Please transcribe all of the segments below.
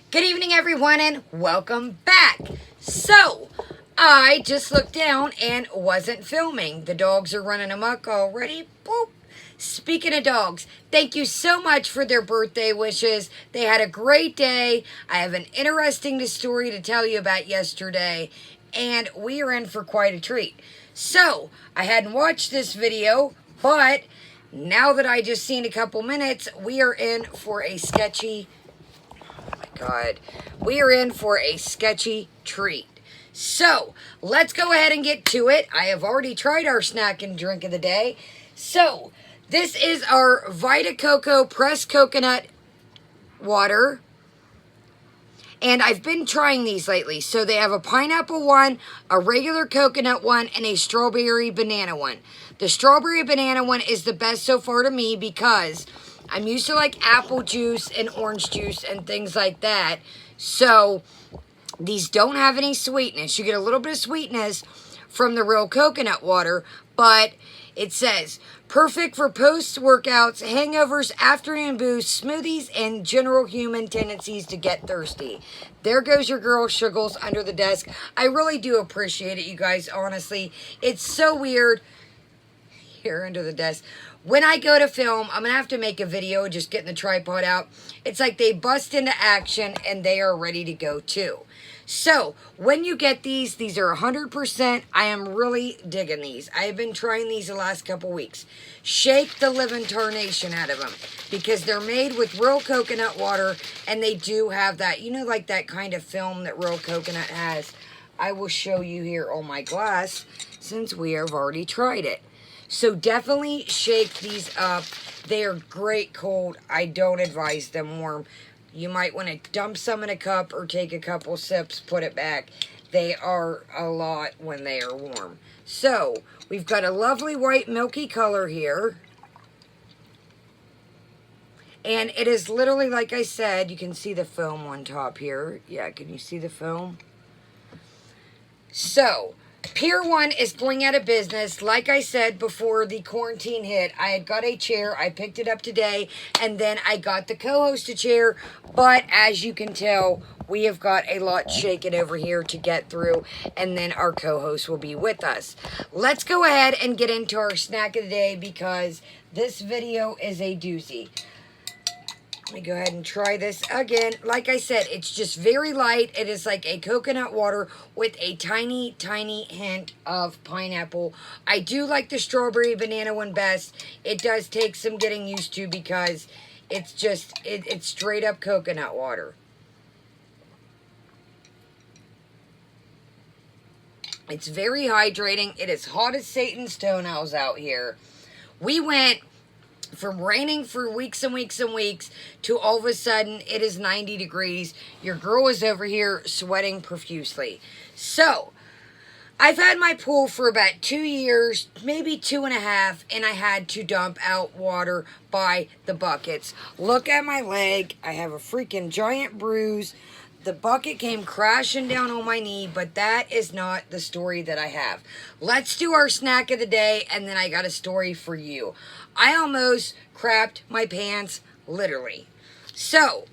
Good evening, everyone, and welcome back. So, I just looked down and wasn't filming. The dogs are running amok already. Boop. Speaking of dogs, thank you so much for their birthday wishes. They had a great day. I have an interesting story to tell you about yesterday, and we are in for quite a treat. So, I hadn't watched this video, but now that I just seen a couple minutes, we are in for a sketchy God, we are in for a sketchy treat. So, let's go ahead and get to it. I have already tried our snack and drink of the day. So, this is our Vita Coco pressed coconut water. And I've been trying these lately. So, they have a pineapple one, a regular coconut one, and a strawberry banana one. The strawberry banana one is the best so far to me because I'm used to like apple juice and orange juice and things like that. So these don't have any sweetness. You get a little bit of sweetness from the real coconut water, but it says perfect for post-workouts, hangovers, afternoon boosts, smoothies, and general human tendencies to get thirsty. There goes your girl Shuggles under the desk. I really do appreciate it, you guys, honestly. It's so weird. Here under the desk. When I go to film, I'm going to have to make a video just getting the tripod out. It's like they bust into action and they are ready to go too. So, when you get these are 100%. I am really digging these. I have been trying these the last couple weeks. Shake the living tarnation out of them because they're made with real coconut water and they do have that, you know, like that kind of film that real coconut has. I will show you here on my glass since we have already tried it. So definitely shake these up. They are great cold. I don't advise them warm. You might want to dump some in a cup or take a couple sips, put it back. They are a lot when they are warm. So we've got a lovely white milky color here. And it is literally, like I said, you can see the foam on top here. Yeah, can you see the foam? So, Pier 1 is going out of business. Like I said before the quarantine hit, I had got a chair. I picked it up today, and then I got the co-host a chair. But as you can tell, we have got a lot shaken over here to get through, and then our co-host will be with us. Let's go ahead and get into our snack of the day because this video is a doozy. Let me go ahead and try this again. Like I said, it's just very light. It is like a coconut water with a tiny, tiny hint of pineapple. I do like the strawberry banana one best. It does take some getting used to because it's just, it's straight up coconut water. It's very hydrating. It is hot as Satan's toenails out here. We went from raining for weeks and weeks and weeks to all of a sudden it is 90 degrees. Your girl is over here sweating profusely. So, I've had my pool for about 2 years, maybe 2.5, and I had to dump out water by the buckets. Look at my leg. I have a freaking giant bruise. The bucket came crashing down on my knee, but that is not the story that I have. Let's do our snack of the day, and then I got a story for you. I almost crapped my pants, literally. So,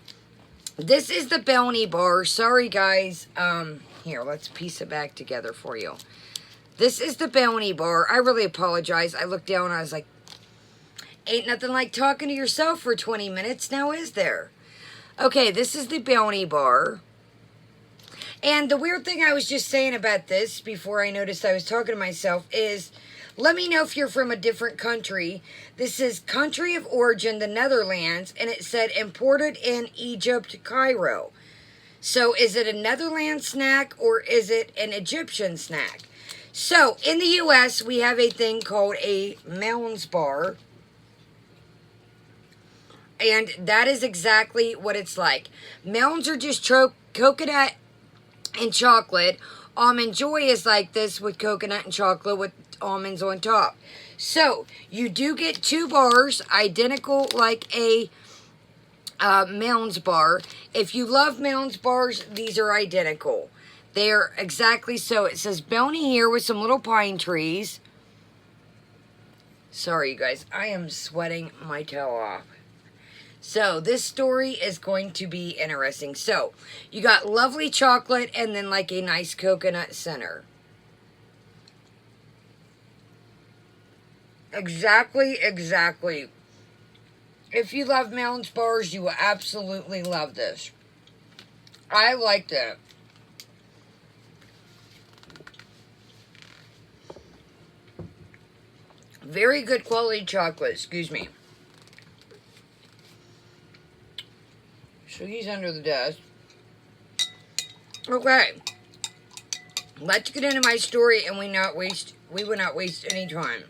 this is the Bounty Bar. Sorry, guys. Here, let's piece it back together for you. This is the Bounty Bar. I really apologize. I looked down and I was like, ain't nothing like talking to yourself for 20 minutes, now is there? Okay, this is the Bounty Bar. And the weird thing I was just saying about this before I noticed I was talking to myself is, let me know if you're from a different country. This is country of origin, the Netherlands, and it said imported in Egypt, Cairo. So is it a Netherlands snack or is it an Egyptian snack? So in the U.S., we have a thing called a Mounds Bar. And that is exactly what it's like. Mounds are just coconut and chocolate. Almond Joy is like this with coconut and chocolate with almonds on top. So, you do get 2 bars, identical like a Mounds bar. If you love Mounds bars, these are identical. They are exactly so. It says Bounty here with some little pine trees. Sorry, you guys. I am sweating my tail off. So this story is going to be interesting. So you got lovely chocolate and then like a nice coconut center. Exactly, exactly. If you love Mounds bars, you will absolutely love this. I liked it. Very good quality chocolate, excuse me. So he's under the desk. Okay. Let's get into my story and we will not waste any time.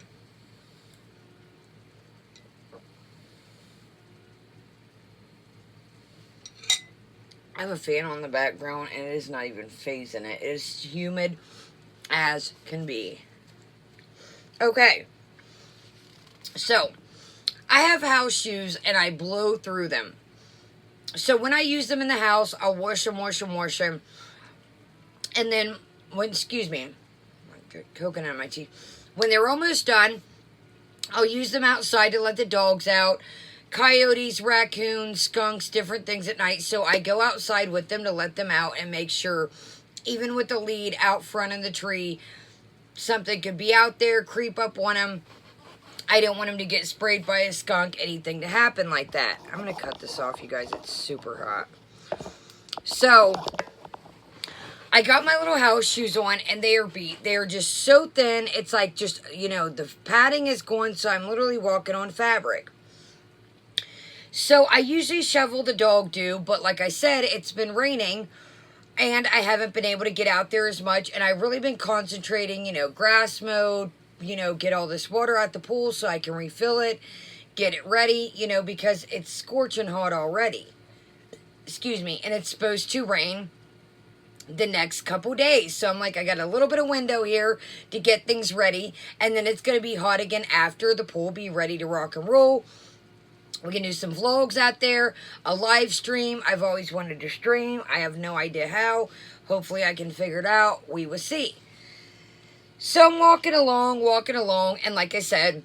I have a fan on the background and it is not even phasing it. It is humid as can be. Okay. So, I have house shoes and I blow through them. So when I use them in the house, I'll wash them. And then, excuse me, coconut in my teeth. When they're almost done, I'll use them outside to let the dogs out. Coyotes, raccoons, skunks, different things at night. So I go outside with them to let them out and make sure, even with the lead out front of the tree, something could be out there, creep up on them. I don't want them to get sprayed by a skunk, anything to happen like that. I'm going to cut this off, you guys. It's super hot. So, I got my little house shoes on, and they are beat. They are just so thin. It's like just, the padding is gone, so I'm literally walking on fabric. So, I usually shovel the dog do, but like I said, it's been raining, and I haven't been able to get out there as much, and I've really been concentrating, grass mode, get all this water out the pool so I can refill it, get it ready, because it's scorching hot already. Excuse me. And it's supposed to rain the next couple days. So I'm like, I got a little bit of window here to get things ready. And then it's going to be hot again after the pool be ready to rock and roll. We can do some vlogs out there, a live stream. I've always wanted to stream. I have no idea how. Hopefully I can figure it out. We will see. So I'm walking along, and like I said,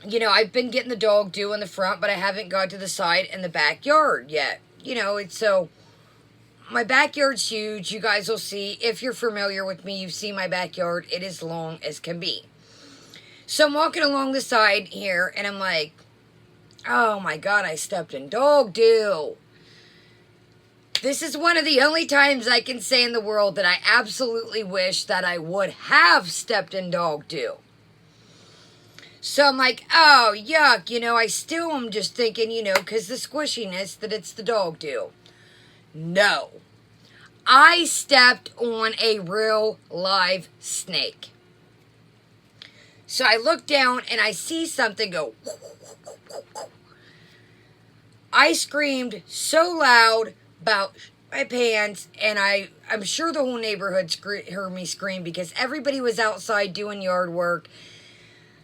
I've been getting the dog do in the front, but I haven't got to the side and the backyard yet. So my backyard's huge. You guys will see. If you're familiar with me, you've seen my backyard. It is long as can be. So I'm walking along the side here, and I'm like, oh my God, I stepped in dog do. This is one of the only times I can say in the world that I absolutely wish that I would have stepped in dog do. So I'm like, oh, yuck. I still am just thinking, because the squishiness that it's the dog do. No. I stepped on a real live snake. So I look down and I see something go. I screamed so loud about my pants, and I'm sure the whole neighborhood heard me scream because everybody was outside doing yard work.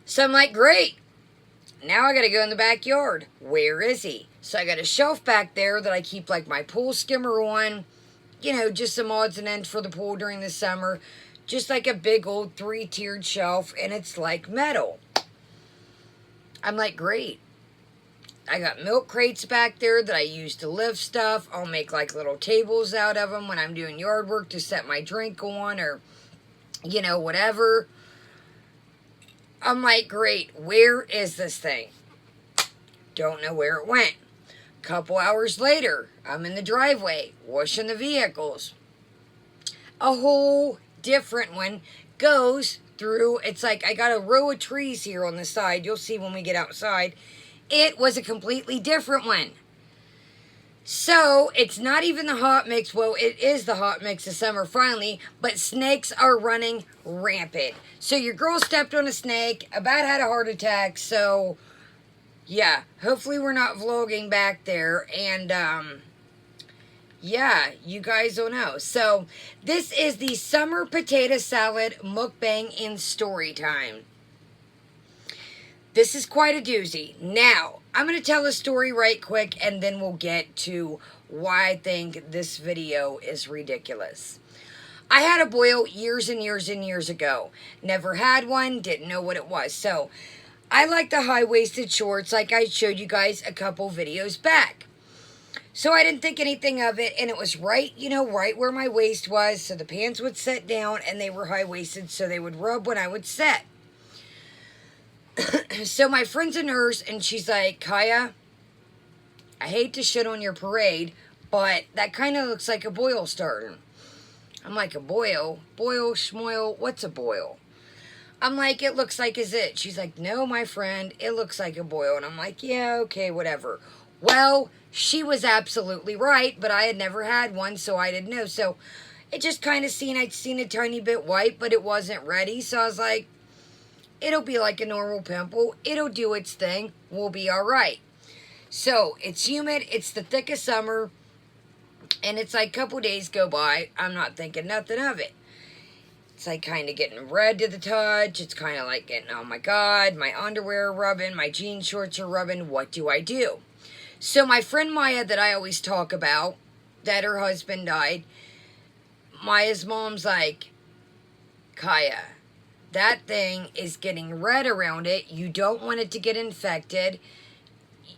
So I'm like, great. Now I got to go in the backyard. Where is he? So I got a shelf back there that I keep like my pool skimmer on. Just some odds and ends for the pool during the summer. Just like a big old 3-tiered shelf, and it's like metal. I'm like, great. I got milk crates back there that I use to lift stuff. I'll make like little tables out of them when I'm doing yard work to set my drink on or, whatever. I'm like, great, where is this thing? Don't know where it went. Couple hours later, I'm in the driveway washing the vehicles. A whole different one goes through. It's like I got a row of trees here on the side. You'll see when we get outside. It was a completely different one. So, it's not even the hot mix. Well, it is the hot mix of summer finally, but snakes are running rampant. So, your girl stepped on a snake, about had a heart attack, so, yeah, hopefully we're not vlogging back there, and, yeah, you guys will know. So, this is the summer potato salad mukbang in story time. This is quite a doozy. Now, I'm going to tell a story right quick, and then we'll get to why I think this video is ridiculous. I had a boil years and years and years ago. Never had one, didn't know what it was. So, I like the high-waisted shorts like I showed you guys a couple videos back. So I didn't think anything of it, and it was right, right where my waist was, so the pants would sit down, and they were high-waisted, so they would rub when I would sit. So my friend's a nurse, and she's like, Kaya, I hate to shit on your parade, but that kind of looks like a boil starting. I'm like, a boil? Boil, schmoil, what's a boil? I'm like, it looks like a zit. She's like, no, my friend, it looks like a boil. And I'm like, yeah, okay, whatever. Well, she was absolutely right, but I had never had one, so I didn't know. So it just kind of I'd seen a tiny bit white, but it wasn't ready. So I was like, it'll be like a normal pimple. It'll do its thing. We'll be all right. So it's humid. It's the thick of summer. And it's like a couple days go by. I'm not thinking nothing of it. It's like kind of getting red to the touch. It's kind of like getting, oh my God, my underwear are rubbing. My jean shorts are rubbing. What do I do? So my friend Maya that I always talk about, that her husband died, Maya's mom's like, Kaya, that thing is getting red around it. You don't want it to get infected.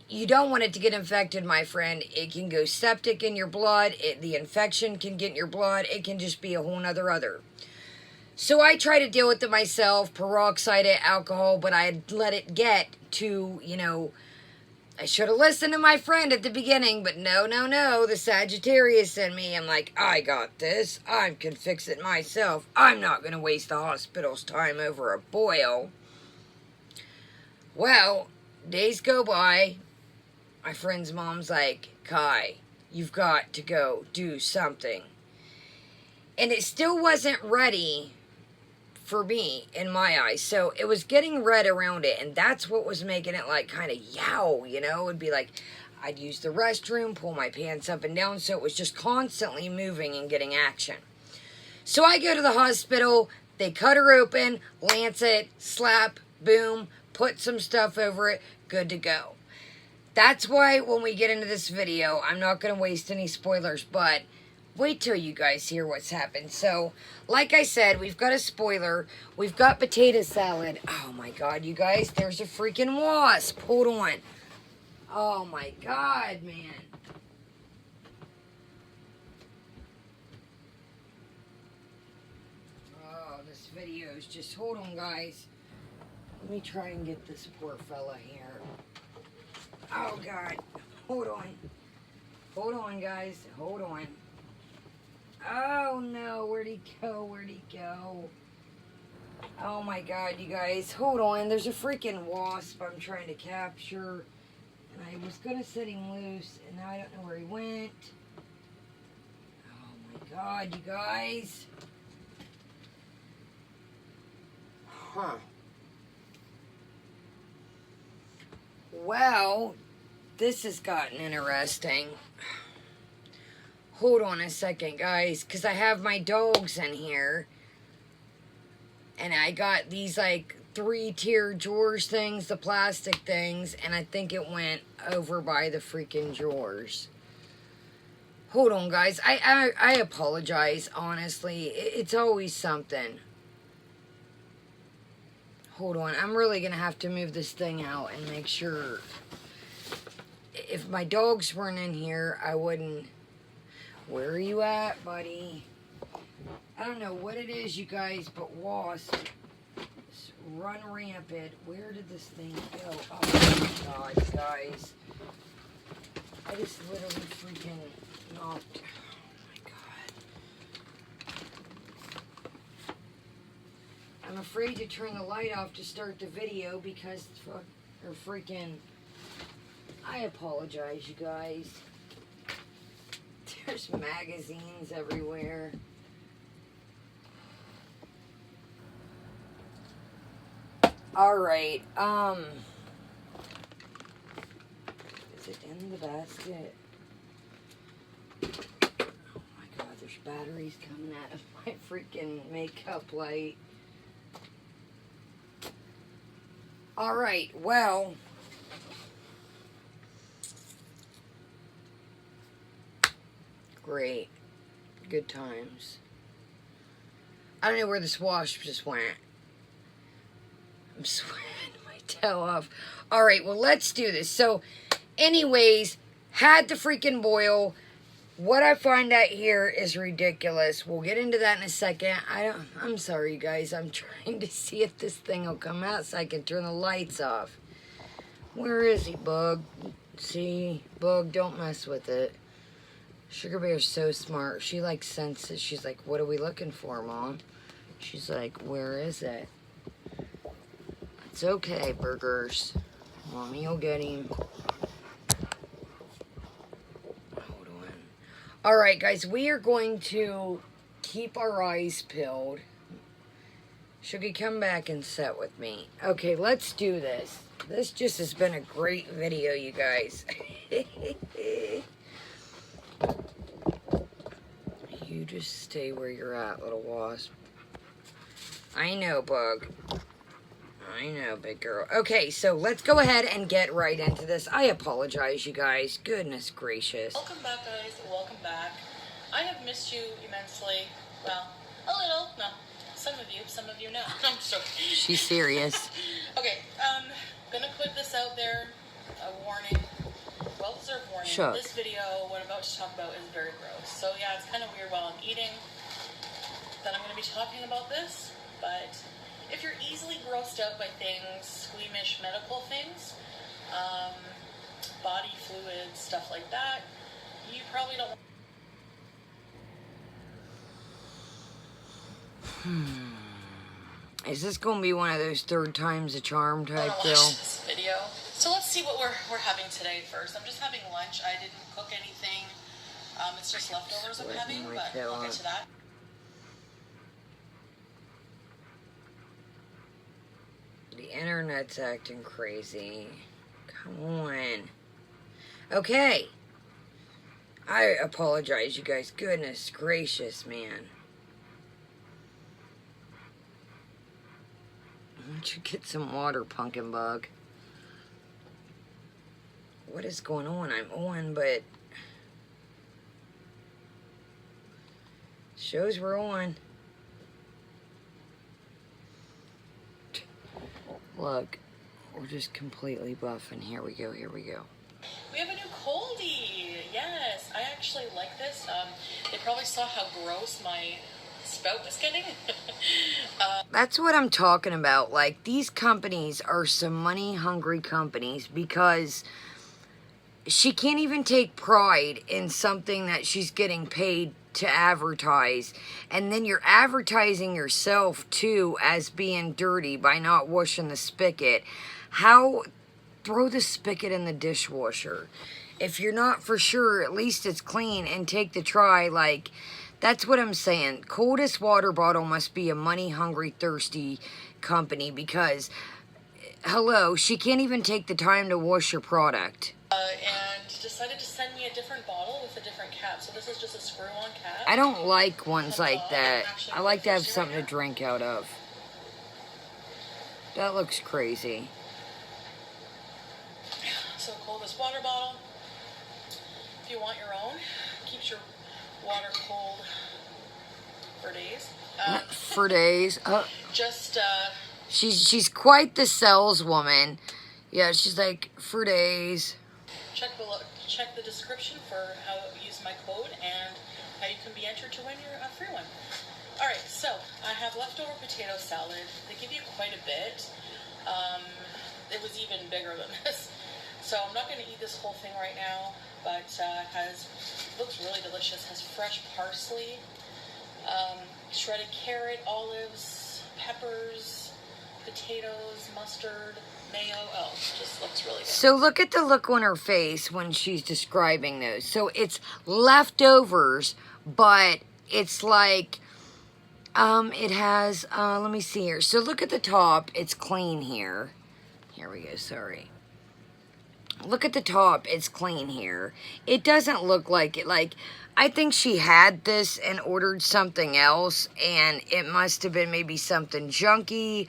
You don't want it to get infected, my friend. It can go septic in your blood. The infection can get in your blood. It can just be a whole nother other. So I try to deal with it myself, peroxide it, alcohol, but I let it get to, I should have listened to my friend at the beginning, but no, the Sagittarius in me. I'm like, I got this. I can fix it myself. I'm not going to waste the hospital's time over a boil. Well, days go by. My friend's mom's like, Kai, you've got to go do something. And it still wasn't ready for me in my eyes. So it was getting red around it, and that's what was making it like kind of yow, It'd be like I'd use the restroom, pull my pants up and down, so it was just constantly moving and getting action. So I go to the hospital, they cut her open, lance it, slap, boom, put some stuff over it, good to go. That's why when we get into this video, I'm not going to waste any spoilers, but wait till you guys hear what's happened. So, like I said, we've got a spoiler. We've got potato salad. Oh my God, you guys, there's a freaking wasp. Hold on. Oh my God, man. Oh, this video is just, hold on, guys. Let me try and get this poor fella here. Oh God, hold on. Hold on, guys, hold on. Oh no, where'd he go? Oh my God, you guys, hold on. There's a freaking wasp I'm trying to capture. And I was gonna set him loose, and now I don't know where he went. Oh my God, you guys. Huh. Well, this has gotten interesting. Hold on a second, guys, because I have my dogs in here. And I got these, like, 3-tier drawers things, the plastic things, and I think it went over by the freaking drawers. Hold on, guys. I apologize, honestly. It's always something. Hold on. I'm really going to have to move this thing out and make sure. If my dogs weren't in here, I wouldn't. Where are you at, buddy? I don't know what it is, you guys, but wasps run rampant. Where did this thing go? Oh my God, guys. I just literally freaking knocked. Oh my God. I'm afraid to turn the light off to start the video because they're freaking. I apologize, you guys. There's magazines everywhere. Alright, is it in the basket? Oh my God, there's batteries coming out of my freaking makeup light. Alright, well. Great. Good times. I don't know where this wasp just went. I'm sweating my tail off. All right, well, let's do this. So, anyways, had the freaking boil. What I find out here is ridiculous. We'll get into that in a second. I'm sorry, you guys. I'm trying to see if this thing will come out so I can turn the lights off. Where is he, Bug? See, Bug, don't mess with it. Sugar Bear's so smart. She, like, senses. She's like, what are we looking for, Mom? She's like, where is it? It's okay, Burgers. Mommy will get him. Hold on. Alright, guys, we are going to keep our eyes peeled. Sugar, come back and sit with me. Okay, let's do this. This just has been a great video, you guys. You just stay where you're at, little wasp. I know, Bug. I know, big girl. Okay, so let's go ahead and get right into this. I apologize, you guys. Goodness gracious. Welcome back, guys. Welcome back. I have missed you immensely. Well, a little. No, some of you know. I'm sorry. She's serious. Okay, gonna put this out there. A warning. Well-deserved warning. Sure. This video, what I'm about to talk about, is very gross. So yeah, it's kind of weird while I'm eating that I'm gonna be talking about this, but if you're easily grossed out by things, squeamish medical things, body fluids, stuff like that, you probably don't. Is this going to be one of those third times a charm type deal? This video. So let's see what we're having today first. I'm just having lunch. I didn't cook anything. It's just leftovers I'm having, but we'll get to that. The internet's acting crazy. Come on. Okay. I apologize, you guys. Goodness gracious, man. Why don't you get some water, Pumpkin Bug? What is going on? I'm on, but shows we're on. Look, we're just completely buffing. Here we go, here we go. We have a new coldie. Yes, I actually like this. They probably saw how gross my spout was getting. That's what I'm talking about. Like, these companies are some money-hungry companies because she can't even take pride in something that she's getting paid to advertise, and then you're advertising yourself too as being dirty by not washing the spigot. How? Throw the spigot in the dishwasher. If you're not for sure, at least it's clean, and take the try. Like, that's what I'm saying. Coldest water bottle must be a money hungry, thirsty company because, hello, she can't even take the time to wash your product. And decided to send me a different bottle with a different cap. So this is just a screw-on cap. I don't like ones like that. I like to have something to drink out of. That looks crazy. So coldest water bottle. If you want your own, keeps your water cold for days. For days. She's quite the saleswoman. Yeah, she's like, for days. Check the description for how to use my code and how you can be entered to win your free one. Alright, so I have leftover potato salad. They give you quite a bit. It was even bigger than this. So I'm not going to eat this whole thing right now, but looks really delicious. Has fresh parsley, shredded carrot, olives, peppers, potatoes, mustard, mayo. Oh, just looks really good. So look at the look on her face when she's describing those. So it's leftovers, but it's like, it has, let me see here. So look at the top. It's clean here. Here we go, sorry. Look at the top. It's clean here. It doesn't look like it. Like, I think she had this and ordered something else, and it must have been maybe something junky,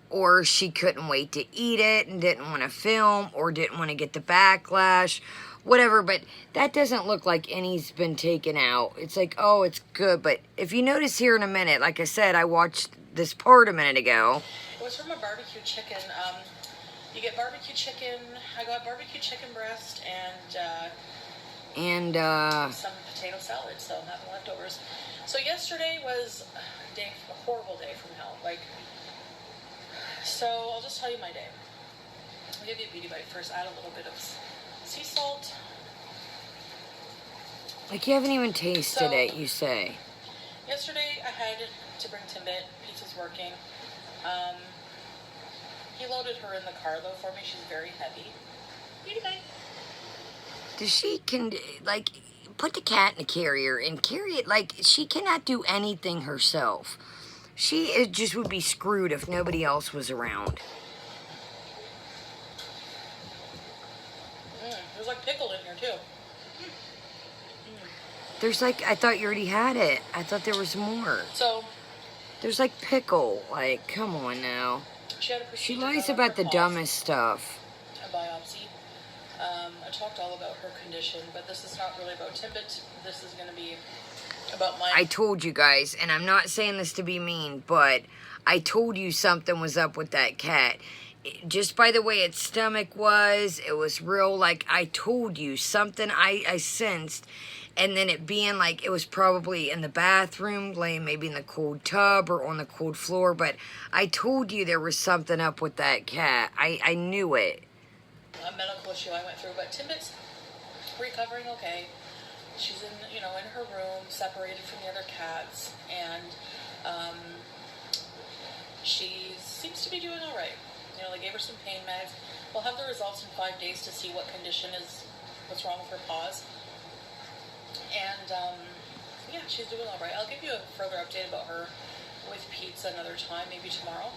or she couldn't wait to eat it and didn't want to film, or didn't want to get the backlash, whatever. But that doesn't look like any's been taken out. It's like, oh, it's good. But if you notice here in a minute, like I said, I watched this part a minute ago. It was from a barbecue chicken. You get barbecue chicken. I got barbecue chicken breast and some potato salad, so having leftovers. So yesterday was a horrible day from hell. Like, so I'll just tell you my day. I'll give you a beauty bite first. Add a little bit of sea salt. like you haven't even tasted it, you say. Yesterday I had to bring Timbit. Pizza's working. He loaded her in the car though for me. She's very heavy. Beauty bite. Does she like put the cat in the carrier and carry it? Like she cannot do anything herself. It just would be screwed if nobody else was around. There's like pickle in here too. There's like, I thought you already had it. I thought there was more. So there's like pickle. Like, come on now. She lies about the dumbest stuff. A biopsy. I talked all about her condition, but this is not really about Timbit. This is going to be about my... I told you guys, and I'm not saying this to be mean, but I told you something was up with that cat. Just by the way its stomach was, it was real, like, I told you, something I sensed, and then it being like, it was probably in the bathroom, laying maybe in the cold tub or on the cold floor, but I told you there was something up with that cat. I knew it. A medical issue I went through, but Timbit's recovering okay. She's in her room, separated from the other cats, and she seems to be doing all right. They gave her some pain meds. We'll have the results in 5 days to see what condition what's wrong with her paws. And yeah, she's doing all right. I'll give you a further update about her with pizza another time, maybe tomorrow.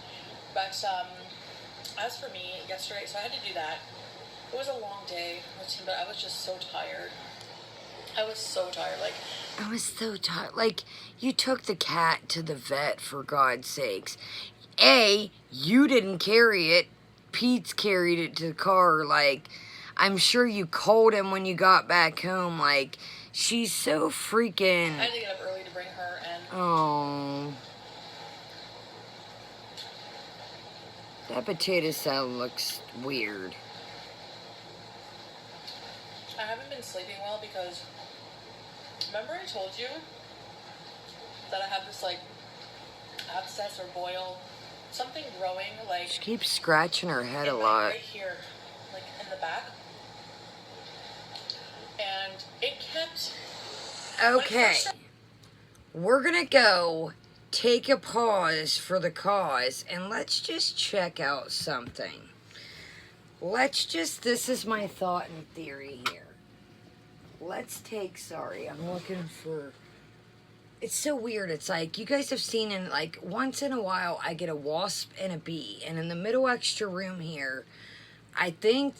But as for me, yesterday, so I had to do that. It was a long day, but I was just so tired. I was so tired. I was so tired. Like, you took the cat to the vet, for God's sakes. You didn't carry it. Pete's carried it to the car. Like, I'm sure you called him when you got back home. Like, she's so freaking... I had to get up early to bring her, and... Oh. That potato salad looks weird. I haven't been sleeping well because... Remember I told you that I have this, like, abscess or boil... Something growing, like... She keeps scratching her head a lot. Right here, like, in the back. And it kept... Okay. We're gonna go take a pause for the cause, and let's just check out something. This is my thought and theory here. Sorry, I'm looking for... It's so weird. It's like, you guys have seen in, like, once in a while, I get a wasp and a bee. And in the middle extra room here, I think,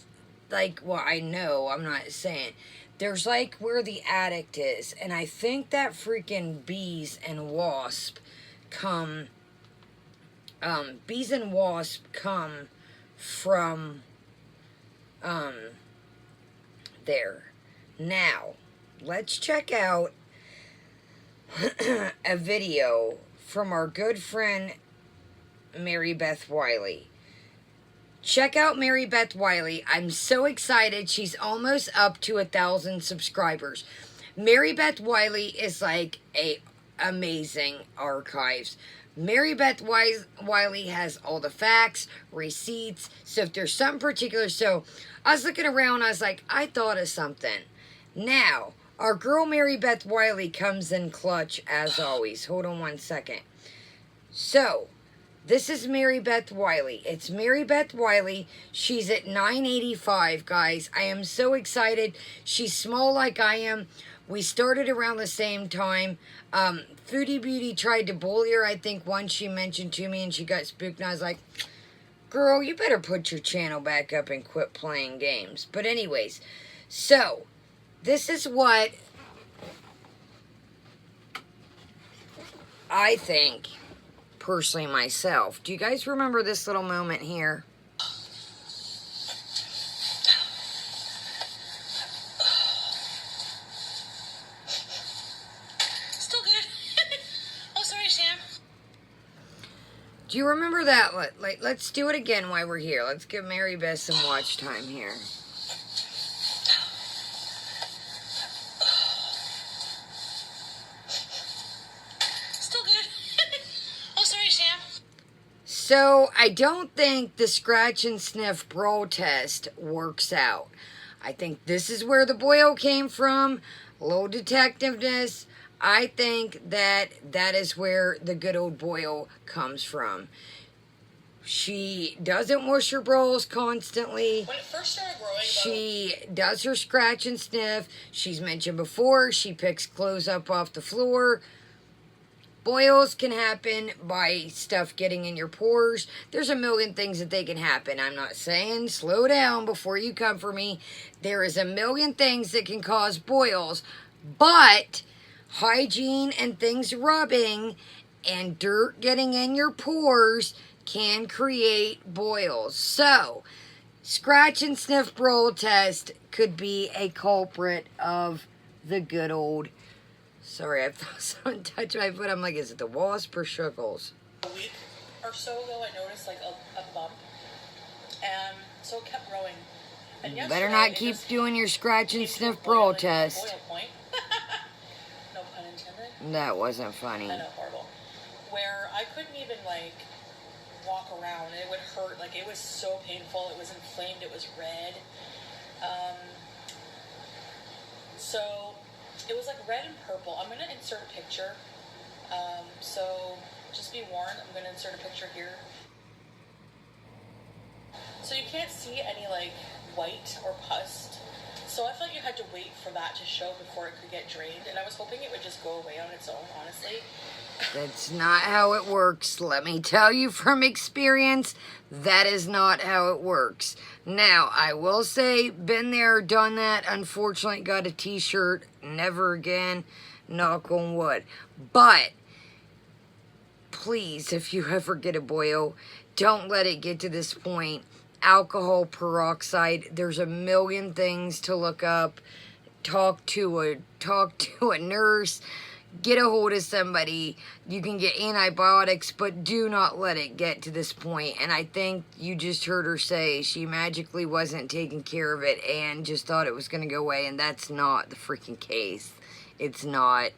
like, well, I know, I'm not saying. There's, like, where the attic is. And I think that freaking bees and wasp come from, there. Now, let's check out a video from our good friend Mary Beth Wiley. Check out Mary Beth Wiley. I'm so excited. She's almost up to 1,000 subscribers. Mary Beth Wiley is like amazing archives. Mary Beth Wiley has all the facts, receipts. So if there's something particular, so I was looking around, I was like, I thought of something. Now, our girl Mary Beth Wiley comes in clutch as always. Hold on one second. So, this is Mary Beth Wiley. It's Mary Beth Wiley. She's at 985, guys. I am so excited. She's small like I am. We started around the same time. Foodie Beauty tried to bully her, I think, once she mentioned to me, and she got spooked, and I was like, girl, you better put your channel back up and quit playing games. But anyways, so... this is what I think, personally, myself. Do you guys remember this little moment here? Still good. Oh, sorry, Sam. Do you remember that? Let's do it again while we're here. Let's give Mary Beth some watch time here. Still good. Oh, sorry, Sam. So, I don't think the scratch and sniff brawl test works out. I think this is where the boil came from. A little detectiveness. I think that is where the good old boil comes from. She doesn't wash her brawls constantly. When it first started growing, She does her scratch and sniff. She's mentioned before, she picks clothes up off the floor. Boils can happen by stuff getting in your pores. There's a million things that they can happen. I'm not saying slow down before you come for me. There is a million things that can cause boils, but hygiene and things rubbing and dirt getting in your pores can create boils. So, scratch and sniff brawl test could be a culprit of the good old. Sorry, I felt someone touch my foot. I'm like, is it the wasp or shuckles? a week or so ago, I noticed like a bump, and so it kept growing. And You better not keep doing your scratch and sniff brawl test. Boil point. No pun intended. That wasn't funny. I know, horrible. Where I couldn't even like walk around. It would hurt. Like it was so painful. It was inflamed. It was red. So it was like red and purple. I'm gonna insert a picture. So just be warned. I'm gonna insert a picture here. So you can't see any like white or pus. So I thought you had to wait for that to show before it could get drained, and I was hoping it would just go away on its own, honestly. That's not how it works. Let me tell you from experience, that is not how it works. Now, I will say, been there, done that. Unfortunately, got a t-shirt. Never again. Knock on wood. But, please, if you ever get a boil, don't let it get to this point. Alcohol peroxide. There's a million things to look up. Talk to a nurse. Get a hold of somebody. You can get antibiotics, but do not let it get to this point. And I think you just heard her say she magically wasn't taking care of it and just thought it was going to go away, and that's not the freaking case. It's not.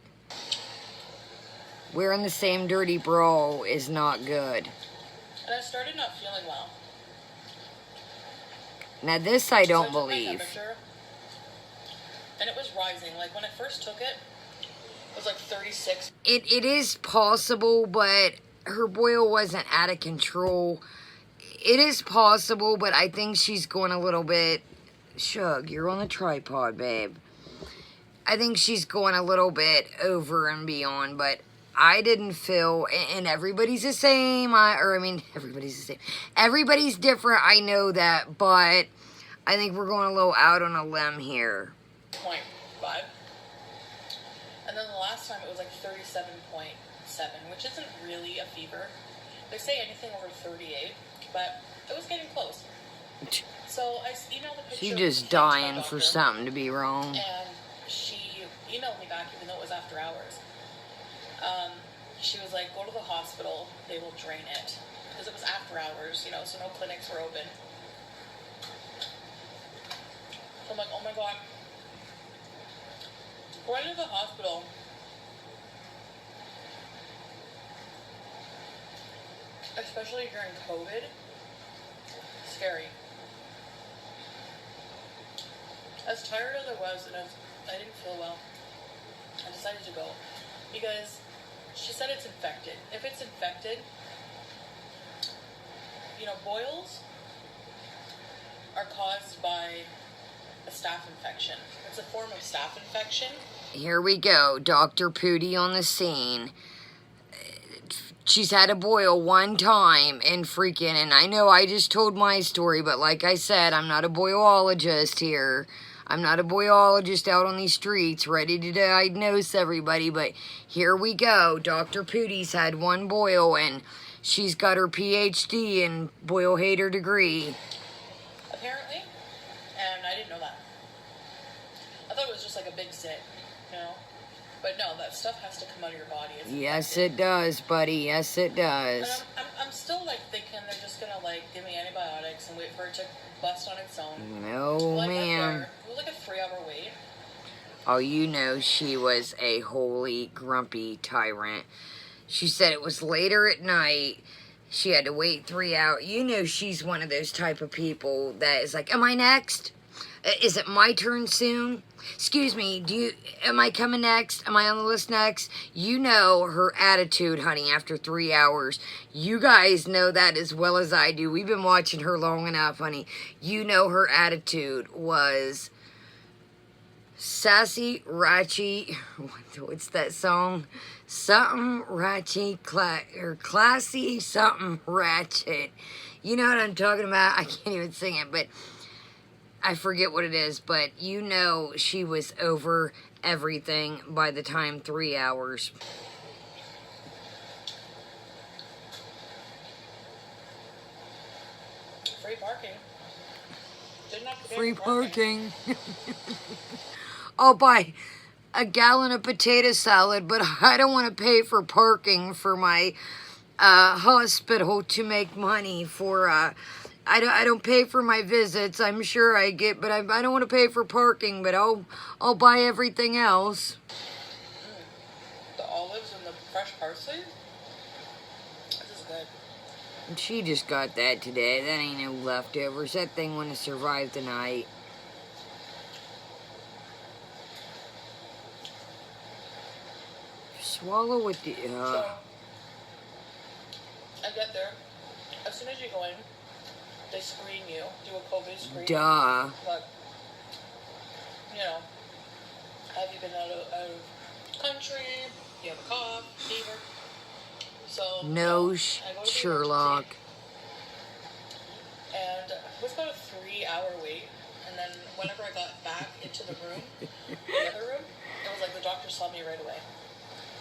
Wearing the same dirty brawl is not good. And I started not feeling well. Now this I don't So I took my believe. temperature, and it was rising. Like when I first took it, it was like 36. It is possible, but her boil wasn't out of control. It is possible, but I think she's going a little bit... Shug, you're on the tripod, babe. I think she's going a little bit over and beyond, but I didn't feel... And everybody's the same. Everybody's the same. Everybody's different, I know that, but I think we're going a little out on a limb here. 0.5. And then the last time it was like 37.7, which isn't really a fever. They say anything over 38, but it was getting close. So I emailed the picture. She's just dying for something to be wrong. And she emailed me back even though it was after hours. She was like, go to the hospital, they will drain it. Because it was after hours, so no clinics were open. So I'm like, oh my god. Going to the hospital. Especially during COVID. Scary. As tired as I was and I didn't feel well, I decided to go. Because she said it's infected. If it's infected, boils are caused by a staph infection. It's a form of staph infection. Here we go. Dr. Foodie on the scene. She's had a boil one time and I know I just told my story, but like I said, I'm not a boilologist here. I'm not a boilologist out on these streets ready to diagnose everybody, but here we go. Dr. Foodie's had one boil and she's got her PhD in boil hater degree. Apparently, and I didn't know that. I thought it was just like a big zit, But no, that stuff has to come out of your body. Yes, it does, buddy. Yes, it does. And I'm still like thinking they're just gonna like give me antibiotics and wait for it to bust on its own. No, Well, ma'am. It was like a 3-hour wait. Oh, you know she was a holy grumpy tyrant. She said it was later at night. She had to wait 3 hours. You know she's one of those type of people that is like, am I next? Is it my turn soon? Excuse me, am I coming next? Am I on the list next? You know her attitude, honey, after 3 hours. You guys know that as well as I do. We've been watching her long enough, honey. You know her attitude was sassy, ratchy. What's that song? Something ratchet, or classy, something ratchet. You know what I'm talking about? I can't even sing it, but I forget what it is. But you know she was over everything by the time 3 hours. Free parking. Didn't have to pay Free for parking. parking. I'll buy a gallon of potato salad, but I don't want to pay for parking for my hospital to make money for. I don't pay for my visits. I'm sure I get, but I don't want to pay for parking. But I'll buy everything else. The olives and the fresh parsley. This is good. She just got that today. That ain't no leftovers. That thing wouldn't have survived the night. Swallow with the. So, I get there. As soon as you go in, they screen you, do a COVID screen. Duh. Like, you know, have you been out of country? You have a cough, fever. So No, I go to the Sherlock. emergency, and it was about a 3-hour wait. And then whenever I got back into the room, the other room, it was like the doctor saw me right away.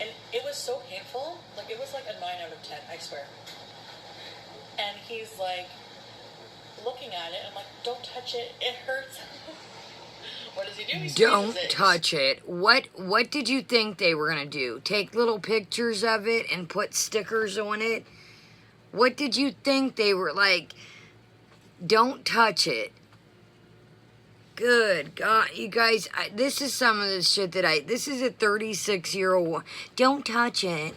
And it was so painful. Like, it was like a 9 out of 10, I swear. And he's like, looking at it, I'm like, don't touch it, it hurts. What does he do? He Don't squeezes it. touch it. What did you think they were going to do? Take little pictures of it and put stickers on it? What did you think they were like? Don't touch it. Good God, you guys, this is some of the shit that this is a 36-year-old. Don't touch it.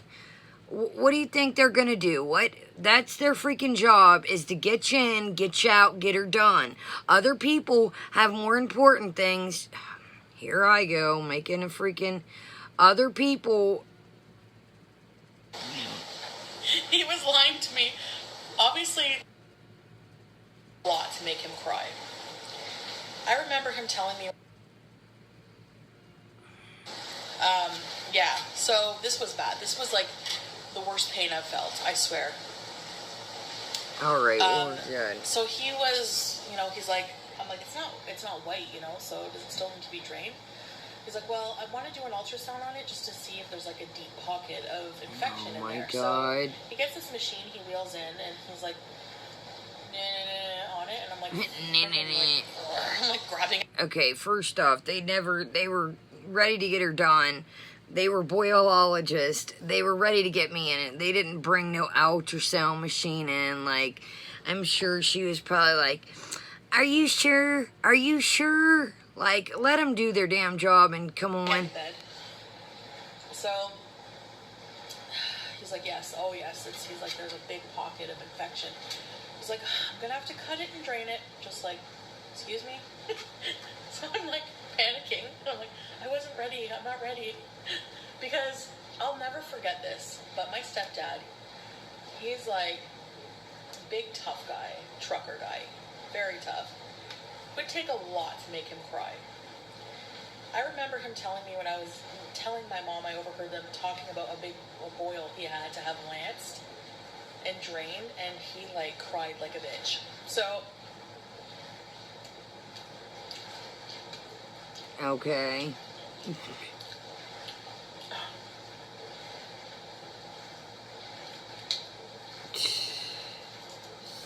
What do you think they're going to do? That's their freaking job, is to get you in, get you out, get her done. Other people have more important things. Here I go, making a freaking... Other people... He was lying to me. Obviously, a lot to make him cry. I remember him telling me... yeah, so this was bad. This was like the worst pain I've felt, I swear. Alright, well, good. So he was, you know, he's like, I'm like, it's not white, you know, so does it still need to be drained? He's like, well, I want to do an ultrasound on it just to see if there's like a deep pocket of infection in there. Oh my God. So he gets this machine, he wheels in, and he's like, on it, and I'm like, I'm like grabbing it. Okay, first off, they were ready to get her done. They were boilologists. They were ready to get me in it. They didn't bring no ultrasound machine in. Like, I'm sure she was probably like, are you sure? Are you sure? Like, let them do their damn job and come on. So, he's like, yes, oh yes. He's like, there's a big pocket of infection. He's like, I'm gonna have to cut it and drain it. Just like, excuse me? So I'm like panicking. I'm like, I wasn't ready. I'm not ready. Because I'll never forget this, but my stepdad, he's like big tough guy, trucker guy, very tough. Would take a lot to make him cry. I remember him telling me when I was telling my mom, I overheard them talking about a boil he had to have lanced and drained, and he like cried like a bitch. So Okay.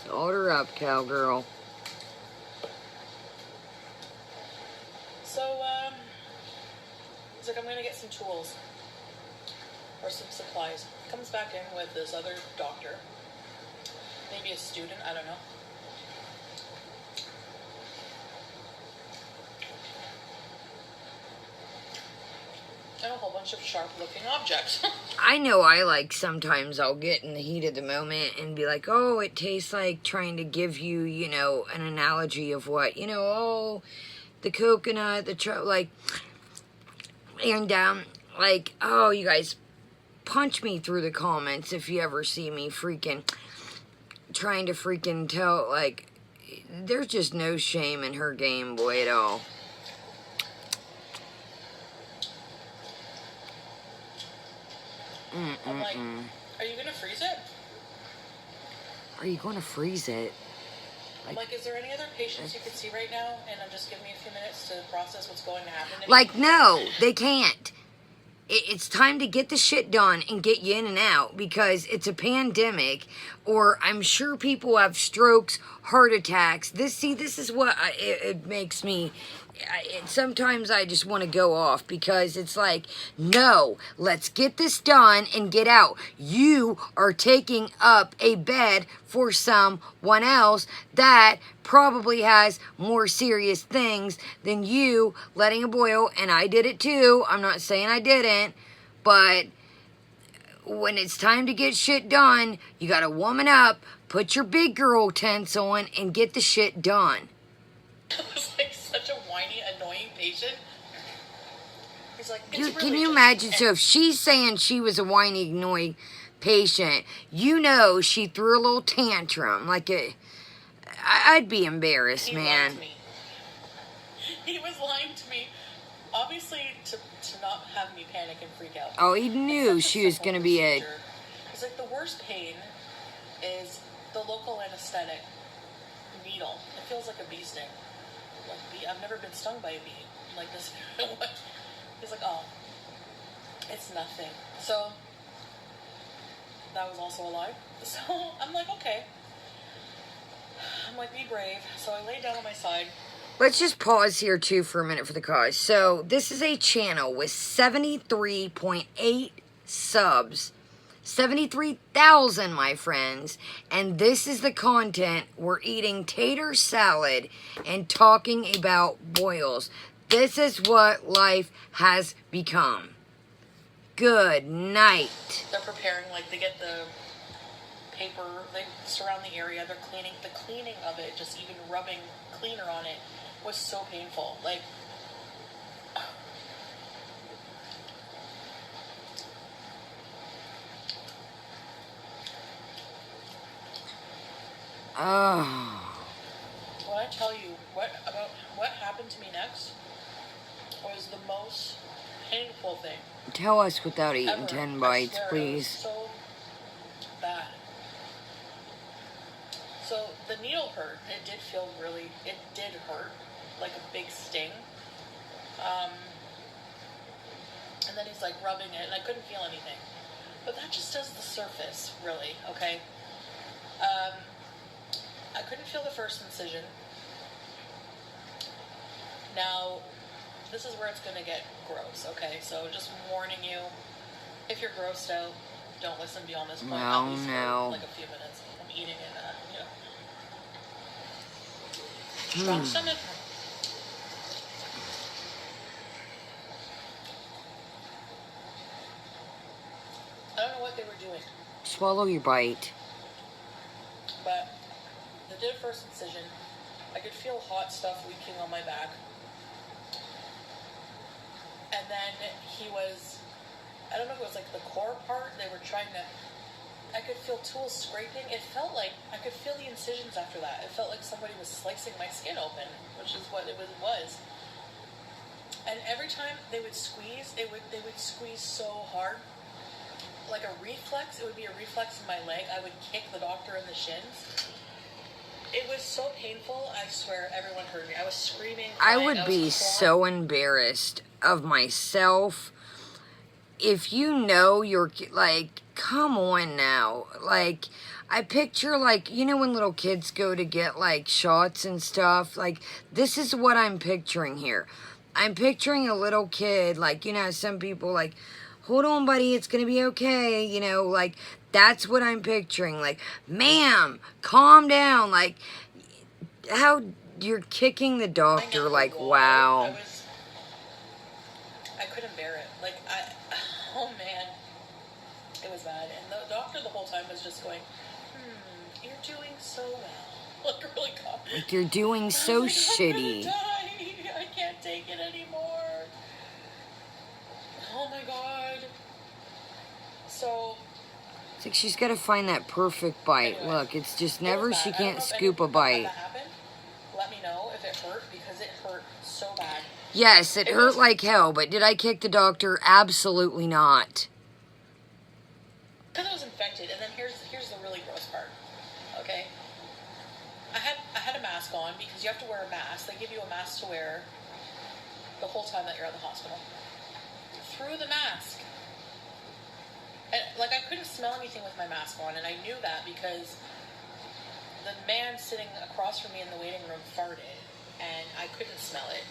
Salt her up, cowgirl. So, he's like, I'm gonna get some tools or some supplies. Comes back in with this other doctor, Maybe a student, I don't know. And a whole bunch of sharp-looking objects. I know I like sometimes I'll get in the heat of the moment and be like, oh, it tastes like trying to give you, you know, an analogy of what, you know, oh, the coconut, like, and, like, oh, you guys, punch me through the comments if you ever see me freaking trying to freaking tell, like, there's just no shame in her Game Boy at all. I'm like, are you gonna freeze it? Are you going to freeze it? I'm like, is there any other patients you could see right now? And just give me a few minutes to process what's going to happen. Like, no, they can't. It's time to get the shit done and get you in and out because it's a pandemic, or I'm sure people have strokes, heart attacks. This is what it makes me. Sometimes I just want to go off because it's like, no, let's get this done and get out. You are taking up a bed for someone else that probably has more serious things than you letting a boil, and I did it too. I'm not saying I didn't, but when it's time to get shit done, you gotta woman up, put your big girl tense on, and get the shit done. It was like such a whiny, annoying patient. He's like, Can you imagine? So if she's saying she was a whiny, annoying patient, you know she threw a little tantrum. Like I'd be embarrassed, man. Lied to me. He was lying to me, obviously to not have me panic and freak out. Oh, he knew she was going to be a... It's like the worst pain is the local anesthetic needle. It feels like a bee sting. Like I've never been stung by a bee like this. He's like, oh, it's nothing. So that was also a lie. So I'm like, okay. I'm like, be brave. So I laid down on my side. Let's just pause here, too, for a minute for the cause. So, this is a channel with 73.8 subs. 73,000, my friends. And this is the content. We're eating tater salad and talking about boils. This is what life has become. Good night. They're preparing, like, they get the paper, they surround the area, they're cleaning. The cleaning of it, just even rubbing cleaner on it, was so painful. Like, when I tell you what happened to me next was the most painful thing. Tell us without eating ever. 10 bites, I swear, please. It was so bad. So the needle hurt. It did hurt, like a big sting. And then he's like rubbing it, and I couldn't feel anything. But that just does the surface, really, okay? I couldn't feel the first incision. Now, this is where it's going to get gross, okay? So just warning you, if you're grossed out, don't listen beyond this point. Well, at least no. for like a few minutes. I'm eating and, strong stomach. I don't know what they were doing. Swallow your bite. But they did first incision. I could feel hot stuff leaking on my back. And then I don't know if it was like the core part, they were trying to, I could feel tools scraping. It felt like, I could feel the incisions after that. It felt like somebody was slicing my skin open, which is what it was. And every time they would squeeze, they would squeeze so hard. Like a reflex, it would be a reflex in my leg. I would kick the doctor in the shins. It was so painful, I swear everyone heard me. I was screaming, crying, I would be so embarrassed of myself if you know you're, like, come on now. Like, I picture, like, you know when little kids go to get, like, shots and stuff? Like, this is what I'm picturing here. I'm picturing a little kid, like, you know, some people, like, hold on, buddy, it's going to be okay, you know, like, That's what I'm picturing. Like, ma'am, calm down. Like, how you're kicking the doctor. Like, wow. I couldn't bear it. Like, oh man, it was bad. And the doctor the whole time was just going, you're doing so well. Like, really confident. Like, you're doing so shitty. I'm gonna die. I can't take it anymore. Oh my god. So, it's like she's got to find that perfect bite. Anyway, look, it's just never, she can't scoop a If bite. that happened, let me know if it hurt, because it hurt so bad. Yes, it hurt like hell, but did I kick the doctor? Absolutely not. Because it was infected, and then here's the really gross part. Okay, I had a mask on, because you have to wear a mask. They give you a mask to wear the whole time that you're at the hospital. Through the mask, and like, I couldn't smell anything with my mask on, and I knew that because the man sitting across from me in the waiting room farted, and I couldn't smell it.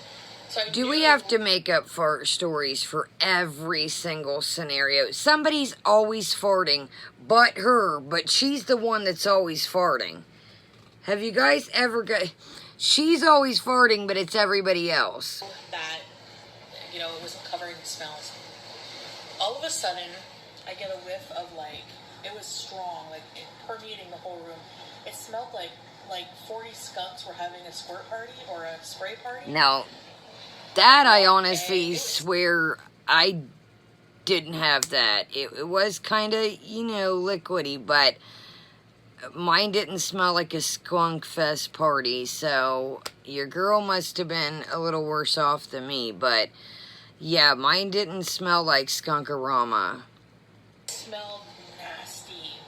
So Do we have to make up fart stories for every single scenario? Somebody's always farting, but her, but she's the one that's always farting. Have you guys ever got... She's always farting, but it's everybody else. That, it wasn't covering the smells. All of a sudden, I get a whiff of, like, it was strong, like, it permeating the whole room. It smelled like 40 skunks were having a squirt party or a spray party. Now, that I honestly swear I didn't have that. It was kind of, liquidy, but mine didn't smell like a skunk fest party, so your girl must have been a little worse off than me, but yeah, mine didn't smell like Skunkarama. It smelled nasty.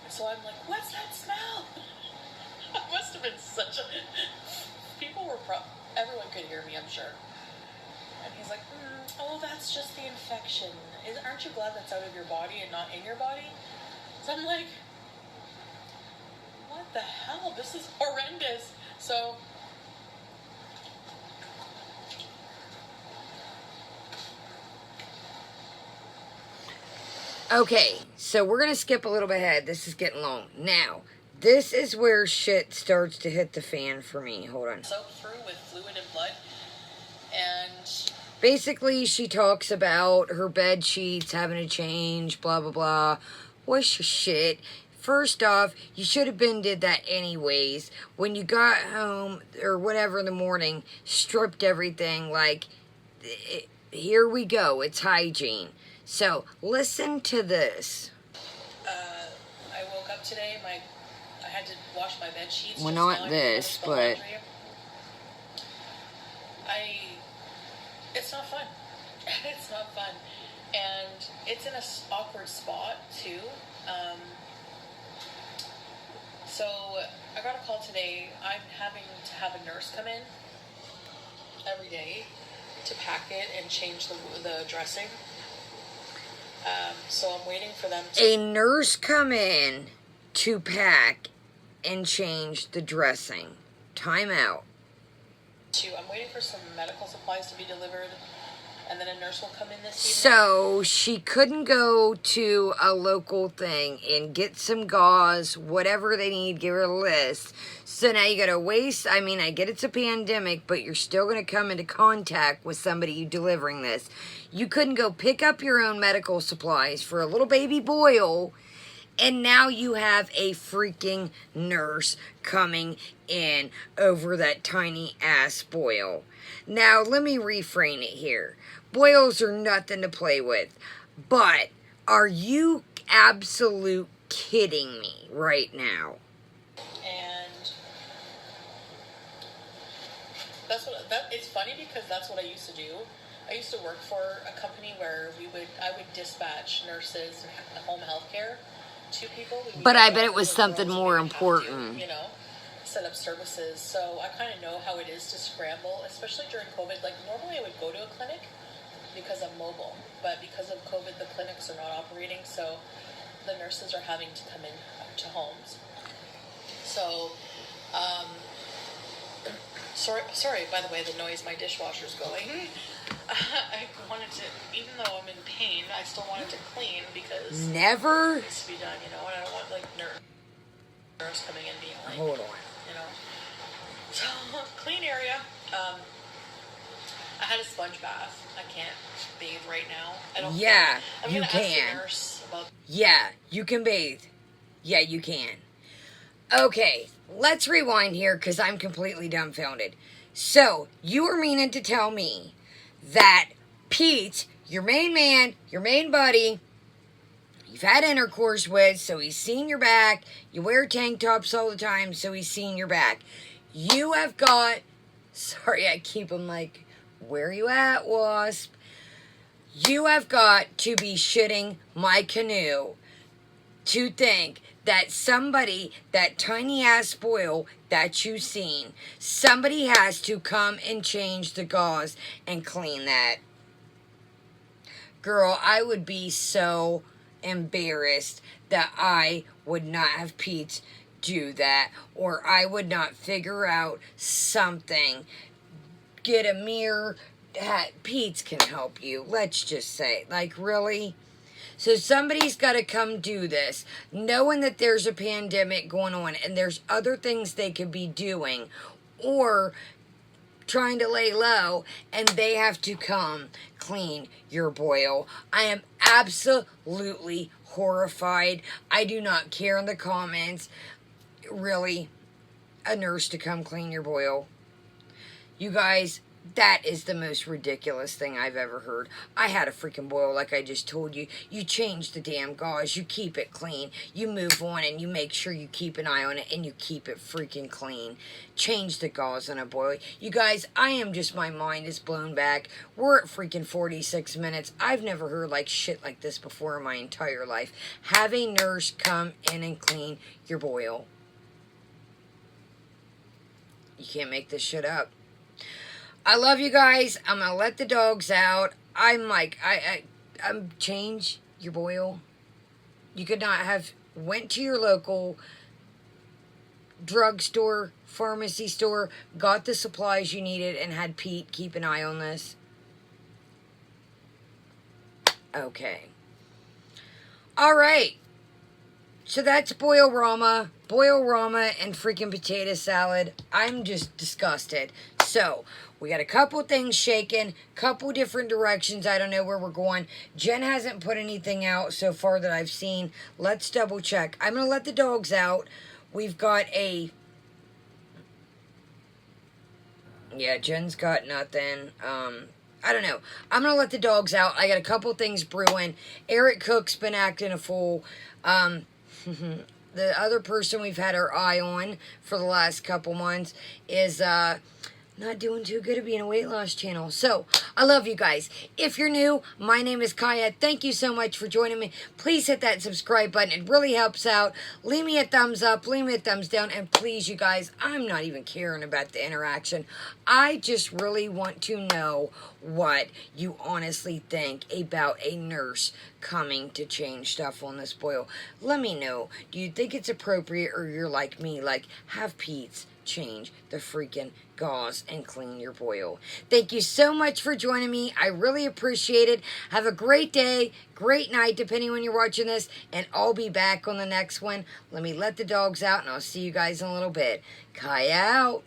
So I'm like, what's that smell? It must have been such a... People were everyone could hear me, I'm sure. And he's like, that's just the infection. Aren't you glad that's out of your body and not in your body? So I'm like, what the hell? This is horrendous. So... Okay, so we're going to skip a little bit ahead. This is getting long. Now, this is where shit starts to hit the fan for me. Hold on. Soaked through with fluid and blood. And... basically, she talks about her bed sheets having to change, blah, blah, blah. What's your shit? First off, you should have did that anyways. When you got home, or whatever in the morning, stripped everything, like, here we go. It's hygiene. So, listen to this. I woke up today, I had to wash my bed sheets. Well, not this, but... It's not fun. It's not fun. And it's in an awkward spot, too. So, I got a call today. I'm having to have a nurse come in every day to pack it and change the dressing. So I'm waiting for them to... A nurse come in to pack and change the dressing. Time out. I'm waiting for some medical supplies to be delivered, and then a nurse will come in this evening. So she couldn't go to a local thing and get some gauze, whatever they need, give her a list. So now you gotta waste, I get it's a pandemic, but you're still gonna come into contact with somebody delivering this. You couldn't go pick up your own medical supplies for a little baby boil, and now you have a freaking nurse coming in over that tiny ass boil. Now, let me reframe it here. Boils are nothing to play with. But are you absolute kidding me right now? And it's funny because that's what I used to do. I used to work for a company where I would dispatch nurses and home health care to people. But I bet it was something more important. Set up services. So I kind of know how it is to scramble, especially during COVID. Like, normally I would go to a clinic because I'm mobile, but because of COVID, the clinics are not operating, so the nurses are having to come in to homes. So, sorry, by the way, the noise my dishwasher's going. I wanted to, even though I'm in pain, I still wanted to clean because Never. it needs to be done, you know, and I don't want like nerves coming in being like, Hold on. you know. So clean area. I had a sponge bath. I can't bathe right now. I don't. Yeah, I'm you gonna can. ask the nurse about. Yeah, you can bathe. Yeah, you can. Okay, let's rewind here because I'm completely dumbfounded. So, you were meaning to tell me that Pete, your main man, your main buddy, you've had intercourse with, so he's seen your back. You wear tank tops all the time, so he's seen your back. You have got, sorry, I keep him like, where you at, Wasp? You have got to be shitting my canoe to think that somebody, that tiny ass spoil that you've seen, somebody has to come and change the gauze and clean that. Girl, I would be so embarrassed that I would not have Pete do that, or I would not figure out something. Get a mirror. Pete can help you. Let's just say, like, really? So somebody's got to come do this, knowing that there's a pandemic going on and there's other things they could be doing, or trying to lay low, and they have to come clean your boil. I am absolutely horrified. I do not care in the comments. Really, a nurse to come clean your boil? You guys, that is the most ridiculous thing I've ever heard. I had a freaking boil, like I just told you. You change the damn gauze, you keep it clean, you move on, and you make sure you keep an eye on it, and you keep it freaking clean. Change the gauze on a boil. You guys, I am just, my mind is blown back. We're at freaking 46 minutes. I've never heard like shit like this before in my entire life. Have a nurse come in and clean your boil. You can't make this shit up. I love you guys. I'm gonna let the dogs out. I'm like, I'm change your boil. You could not have went to your local drugstore, pharmacy store, got the supplies you needed, and had Pete keep an eye on this. Okay. All right. So that's boil-rama and freaking potato salad. I'm just disgusted. So, we got a couple things shaking, couple different directions. I don't know where we're going. Jen hasn't put anything out so far that I've seen. Let's double check. I'm going to let the dogs out. We've got a... Yeah, Jen's got nothing. I don't know. I'm going to let the dogs out. I got a couple things brewing. Eric Cook's been acting a fool. The other person we've had our eye on for the last couple months is not doing too good at being a weight loss channel. So, I love you guys. If you're new, my name is Kaya. Thank you so much for joining me. Please hit that subscribe button. It really helps out. Leave me a thumbs up. Leave me a thumbs down. And please, you guys, I'm not even caring about the interaction. I just really want to know what you honestly think about a nurse coming to change stuff on this boil. Let me know. Do you think it's appropriate, or you're like me, like, have Pete's change the freaking gauze and clean your boil? Thank you so much for joining me. I really appreciate it. Have a great day, great night, depending when you're watching this, and I'll be back on the next one. Let me let the dogs out, and I'll see you guys in a little bit. Kaya out.